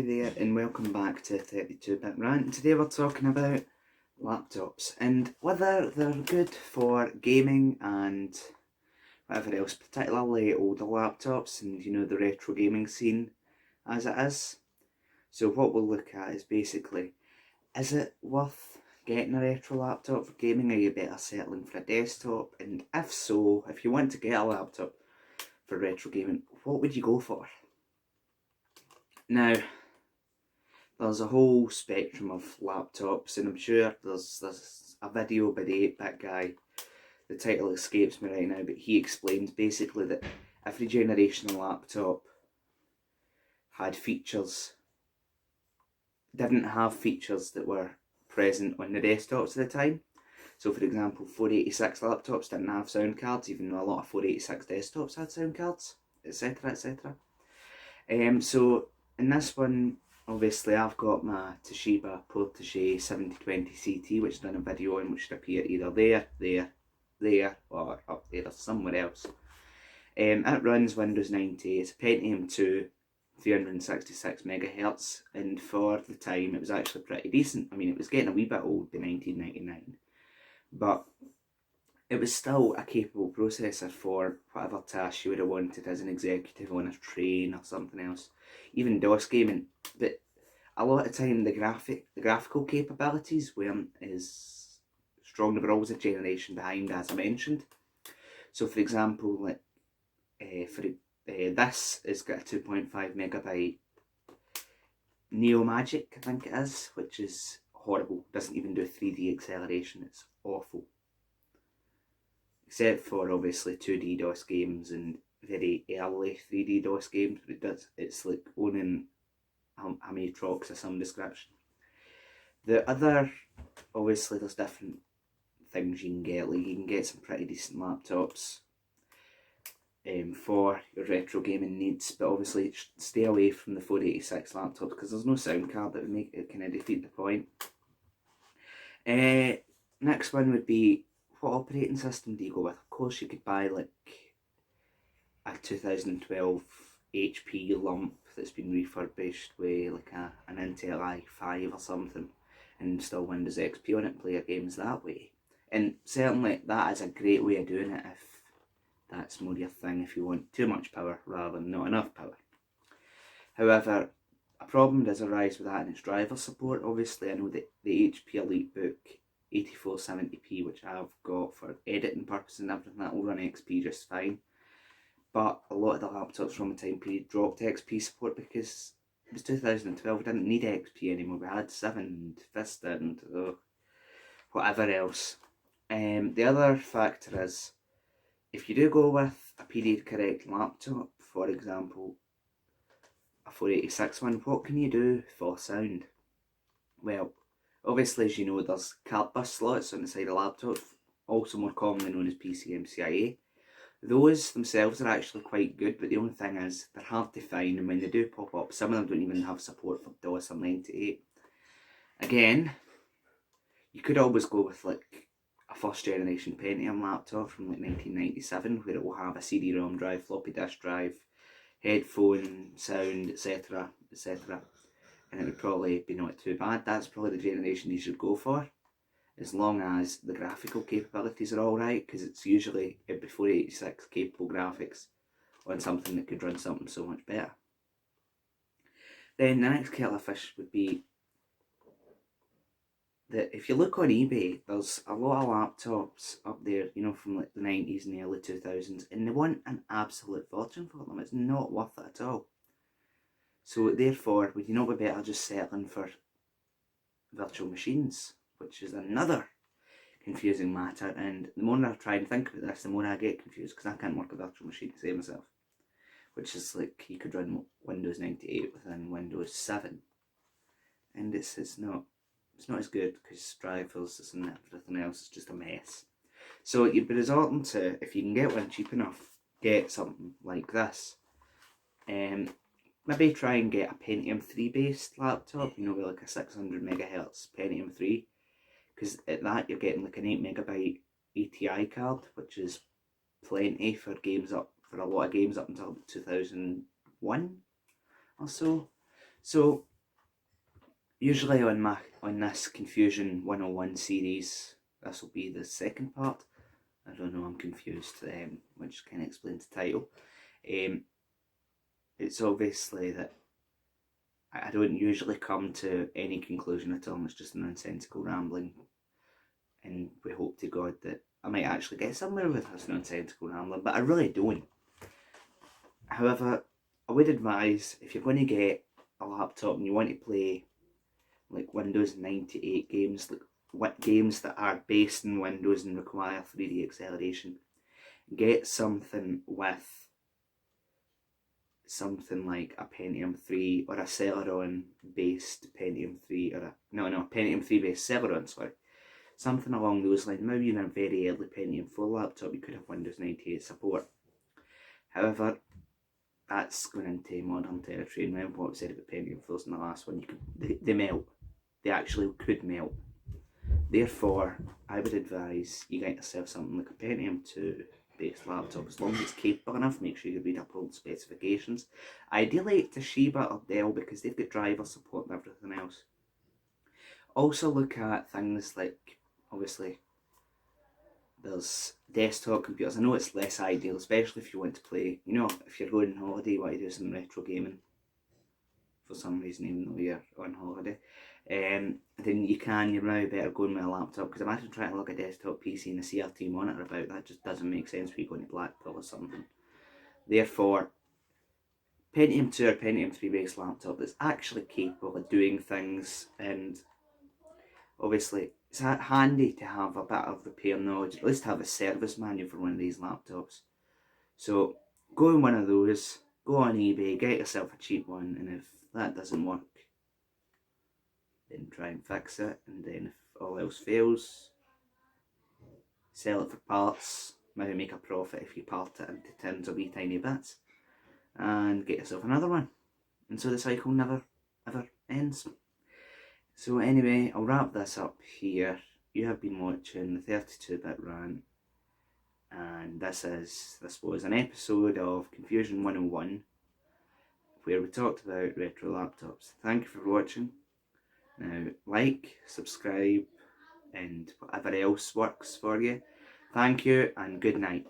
there, and welcome back to 32-Bit Rant. Today we're talking about laptops and whether they're good for gaming and whatever else, particularly older laptops and the retro gaming scene as it is. So what we'll look at is basically, is it worth getting a retro laptop for gaming, or are you better settling for a desktop? And if so, if you want to get a laptop for retro gaming, what would you go for? Now, there's a whole spectrum of laptops, and I'm sure there's a video by the 8-bit guy. The title escapes me right now, but he explains basically that every generation of laptop had features, didn't have features that were present on the desktops at the time. So for example, 486 laptops didn't have sound cards, even though a lot of 486 desktops had sound cards, etc, etc. So in this one, obviously I've got my Toshiba Portage 7020 CT, which I've done a video on, which should appear either there, or up there, or somewhere else. It runs Windows 90, it's a Pentium 2, 366 megahertz, and for the time it was actually pretty decent. I mean, it was getting a wee bit old by 1999, but it was still a capable processor for whatever task you would have wanted as an executive on a train or something else, even DOS gaming. But a lot of the time the graphical capabilities weren't as strong. They were always a generation behind, as I mentioned. So for example, like this has got a 2.5 megabyte Neo Magic, I think it is, which is horrible. Doesn't even do 3D acceleration, it's awful. Except for obviously 2D DOS games and very early 3D DOS games, but it's like owning a Matrox of some description. The other, obviously there's different things you can get, like you can get some pretty decent laptops for your retro gaming needs, but obviously stay away from the 486 laptops because there's no sound card that would make it kind of defeat the point. Next one would be, what operating system do you go with? Of course you could buy like a 2012 HP lump that's been refurbished with like an Intel i5 or something and install Windows XP on it and play your games that way. And certainly that is a great way of doing it if that's more your thing, if you want too much power rather than not enough power. However, a problem does arise with that, and it's driver support. Obviously I know that the HP EliteBook 8470p, which I've got for editing purposes and everything, that will run XP just fine. But a lot of the laptops from the time period dropped XP support because it was 2012, we didn't need XP anymore. We had 7 and Vista and whatever else. The other factor is, if you do go with a period correct laptop, for example a 486 one, what can you do for sound? Well, obviously, as you know, there's card bus slots on the side of laptops, also more commonly known as PCMCIA. Those themselves are actually quite good, but the only thing is they're hard to find, and when they do pop up, some of them don't even have support for DOS or 98. Again, you could always go with like a first generation Pentium laptop from like 1997, where it will have a CD-ROM drive, floppy disk drive, headphone, sound, etc, etc. And it would probably be not too bad. That's probably the generation you should go for, as long as the graphical capabilities are alright, because it's usually before 86 capable graphics on something that could run something so much better. Then the next kettle of fish would be that if you look on eBay, there's a lot of laptops up there, from like the 90s and the early 2000s, and they want an absolute fortune for them. It's not worth it at all. So therefore, would you not be better just settling for virtual machines, which is another confusing matter? And the more I try and think about this, the more I get confused, because I can't work a virtual machine to save myself, which is like you could run Windows 98 within Windows 7, and it's not as good, because drivers and everything else is just a mess. So you'd be resorting to, if you can get one cheap enough, get something like this. Maybe try and get a Pentium 3 based laptop, with like a 600 megahertz Pentium 3, because at that you're getting like an 8 megabyte ATI card, which is plenty for a lot of games up until 2001 or so. So usually on this Confusion 101 series, this will be the second part. I don't know, I'm confused, which kind of explains the title. It's obviously that I don't usually come to any conclusion at all. It's just a nonsensical rambling, and we hope to God that I might actually get somewhere with this nonsensical rambling, but I really don't. However, I would advise if you're going to get a laptop and you want to play like Windows 98 games, like what games that are based in Windows and require 3D acceleration, get something with something like a Pentium 3 or a Celeron based Pentium 3 or a Pentium 3 based Celeron, sorry. Something along those lines. Maybe in a very early Pentium 4 laptop you could have Windows 98 support. However, that's going into modern territory, and remember what I said about Pentium 4s in the last one, they melt. They actually could melt. Therefore, I would advise you get yourself something like a Pentium 2 based laptop, as long as it's capable enough. Make sure you read up all the specifications. Ideally Toshiba or Dell, because they've got driver support and everything else. Also look at things like, obviously, there's desktop computers. I know it's less ideal, especially if you want to play, if you're going on holiday, you want to do some retro gaming for some reason, even though you're on holiday. Then you're now better going with a laptop, because imagine trying to lug a desktop PC and a CRT monitor about. That just doesn't make sense when you go into Blackpool or something. Therefore, Pentium 2 or Pentium 3 based laptop that's actually capable of doing things, and obviously it's handy to have a bit of repair knowledge, at least have a service manual for one of these laptops. So go on one of those, go on eBay, get yourself a cheap one, and if that doesn't work, then try and fix it, and then if all else fails, sell it for parts, maybe make a profit if you part it into tins of wee tiny bits, and get yourself another one. And so the cycle never ever ends. So anyway, I'll wrap this up here. You have been watching the 32-bit rant, and this was an episode of Confusion 101, where we talked about retro laptops. Thank you for watching. Now, like, subscribe, and whatever else works for you. Thank you, and good night.